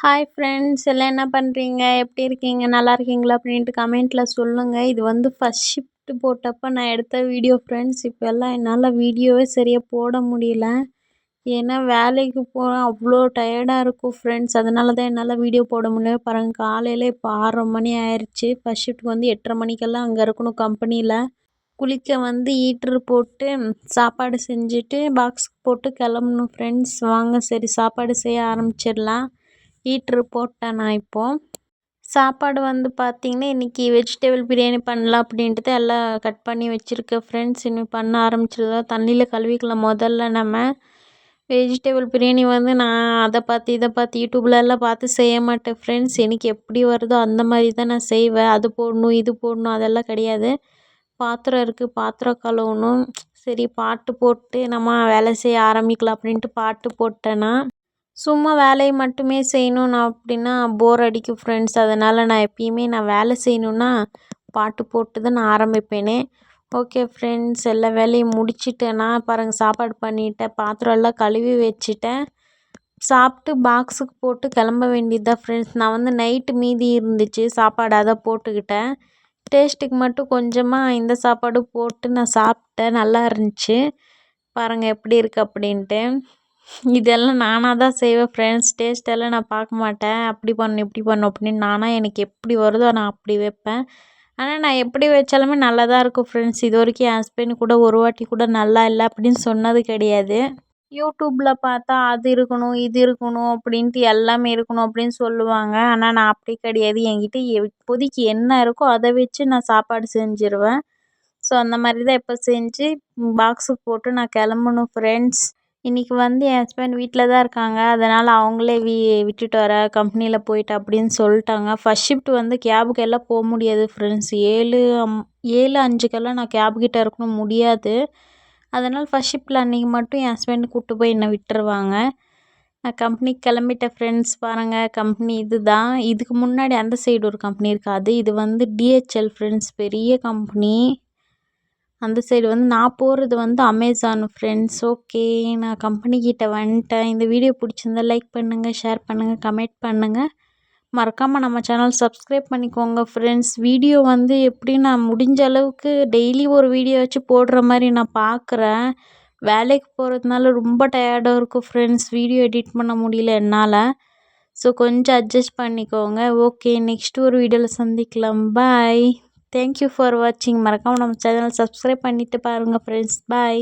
Hi friends எல்லாம் என்ன பண்ணுறீங்க? எப்படி இருக்கீங்க? நல்லா இருக்கீங்களா? அப்படின்ட்டு கமெண்ட்டில் சொல்லுங்கள். இது வந்து ஃபஸ்ட் ஷிஃப்ட் போட்டப்போ நான் எடுத்த வீடியோ ஃப்ரெண்ட்ஸ். இப்போ எல்லாம் என்னால் வீடியோவே சரியாக போட முடியல. ஏன்னா வேலைக்கு போகிறேன், அவ்வளோ டயர்டாக இருக்கும் ஃப்ரெண்ட்ஸ். அதனால தான் என்னால் வீடியோ போட முடியல. பாருங்கள், காலையில் இப்போ 6:30 மணி ஆயிடுச்சு. ஃபஸ்ட் ஷிஃப்ட் வந்து 8:30 மணிக்கெல்லாம் அங்கே இருக்கணும் கம்பெனியில். குளிக்க வந்து ஹீட்ரு போட்டு சாப்பாடு செஞ்சுட்டு பாக்ஸுக்கு போட்டு கிளம்பணும் ஃப்ரெண்ட்ஸ். வாங்க சரி சாப்பாடு செய்ய ஆரம்பிச்சிடலாம். ஹீட்ரு போட்டேன் நான் இப்போது. சாப்பாடு வந்து பார்த்திங்கன்னா இன்றைக்கி வெஜிடபிள் பிரியாணி பண்ணலாம் அப்படின்ட்டு தான் எல்லாம் கட் பண்ணி வச்சுருக்கேன் ஃப்ரெண்ட்ஸ். இன்னும் பண்ண ஆரம்பிச்சிடலாம். தண்ணியில் கழுவிக்கலாம் முதல்ல நம்ம. வெஜிடபிள் பிரியாணி வந்து நான் அதை பார்த்து இதை பார்த்து யூடியூப்லலாம் பார்த்து செய்ய மாட்டேன் ஃப்ரெண்ட்ஸ். எனக்கு எப்படி வருதோ அந்த மாதிரி தான் நான் செய்வேன். அது போடணும் இது போடணும் அதெல்லாம் கிடையாது. பாத்திரம் இருக்குது, பாத்திரம் கழுவணும். சரி பாட்டு போட்டு நம்ம வேலை செய்ய ஆரம்பிக்கலாம் அப்படின்ட்டு பாட்டு போட்டேன்னா, சும்மா வேலையை மட்டுமே செய்யணும் நான் அப்படின்னா போர் அடிக்கும் ஃப்ரெண்ட்ஸ். அதனால் நான் எப்பயுமே வேலை செய்யணுன்னா பாட்டு போட்டு தான் நான் ஆரம்பிப்பேனே. ஓகே ஃப்ரெண்ட்ஸ், எல்லா வேலையும் முடிச்சிட்டேன்னா பாருங்கள், சாப்பாடு பண்ணிவிட்டேன், பாத்திரம் எல்லாம் கழுவி வச்சுட்டேன். சாப்பிட்டு பாக்ஸுக்கு போட்டு கிளம்ப வேண்டியது தான் ஃப்ரெண்ட்ஸ். நான் வந்து நைட்டு மீதி இருந்துச்சு சாப்பாடு, அதை போட்டுக்கிட்டேன். டேஸ்ட்டுக்கு மட்டும் கொஞ்சமாக இந்த சாப்பாடு போட்டு நான் சாப்பிட்டேன், நல்லா இருந்துச்சு. பாருங்கள் எப்படி இருக்குது அப்படின்ட்டு. இதெல்லாம் நானாக தான் செய்வேன் ஃப்ரெண்ட்ஸ். டேஸ்ட்டெல்லாம் நான் பார்க்க மாட்டேன். அப்படி பண்ணணும் இப்படி பண்ணணும் அப்படின்னு நானாக எனக்கு எப்படி வருதோ நான் அப்படி வைப்பேன். ஆனால் நான் எப்படி வச்சாலுமே நல்லா தான் இருக்கும் ஃப்ரெண்ட்ஸ். இது வரைக்கும் என் ஹஸ்பண்ட் கூட ஒரு வாட்டி கூட நல்லா இல்லை அப்படின்னு சொன்னது கிடையாது. யூடியூப்பில் பார்த்தா அது இருக்கணும் இது இருக்கணும் அப்படின்ட்டு எல்லாமே இருக்கணும் அப்படின்னு சொல்லுவாங்க. ஆனால் நான் அப்படி கிடையாது. என்கிட்ட இப்போதைக்கு என்ன இருக்கோ அதை வச்சு நான் சாப்பாடு செஞ்சுருவேன். ஸோ அந்த மாதிரி தான் இப்போ செஞ்சு பாக்ஸுக்கு போட்டு நான் கிளம்பணும் ஃப்ரெண்ட்ஸ். இன்றைக்கி வந்து என் ஹஸ்பண்ட் வீட்டில் தான் இருக்காங்க. அதனால் அவங்களே விட்டுட்டு வர கம்பெனியில் போயிட்டு அப்படின்னு சொல்லிட்டாங்க. ஃபஸ்ட் ஷிஃப்ட் வந்து கேபுக்கு எல்லாம் போக முடியாது ஃப்ரெண்ட்ஸ். 7:05 நான் கேபுக்கிட்ட இருக்கணும் முடியாது. அதனால் ஃபஸ்ட் ஷிஃப்ட்டில் அன்றைக்கி மட்டும் என் ஹஸ்பண்ட் கூப்பிட்டு போய் என்னை விட்டுருவாங்க. நான் கம்பெனிக்கு கிளம்பிட்டேன் ஃப்ரெண்ட்ஸ். பாருங்கள், கம்பெனி இது தான். இதுக்கு முன்னாடி அந்த சைடு ஒரு கம்பெனி இருக்காது. இது வந்து DHL ஃப்ரெண்ட்ஸ், பெரிய கம்பெனி. அந்த சைடு வந்து நான் போகிறது வந்து அமேசான் ஃப்ரெண்ட்ஸ். ஓகே, நான் கம்பெனிக்கிட்ட வந்துட்டேன். இந்த வீடியோ பிடிச்சிருந்தா லைக் பண்ணுங்கள், ஷேர் பண்ணுங்கள், கமெண்ட் பண்ணுங்கள். மறக்காமல் நம்ம சேனல் சப்ஸ்கிரைப் பண்ணிக்கோங்க ஃப்ரெண்ட்ஸ். வீடியோ வந்து எப்படி நான் முடிஞ்ச அளவுக்கு டெய்லி ஒரு வீடியோ வச்சு போடுற மாதிரி நான் பார்க்குறேன். வேலைக்கு போகிறதுனால ரொம்ப டயர்டாக இருக்கும் ஃப்ரெண்ட்ஸ். வீடியோ எடிட் பண்ண முடியல என்னால். ஸோ கொஞ்சம் அட்ஜஸ்ட் பண்ணிக்கோங்க. ஓகே, நெக்ஸ்ட் ஒரு வீடியோவில் சந்திக்கலாம். பாய். தேங்க்யூ ஃபார் வாட்சிங். மறக்காமல் நம்ம சேனல் சப்ஸ்கிரைப் பண்ணிவிட்டு பாருங்கள் ஃப்ரெண்ட்ஸ். பாய்.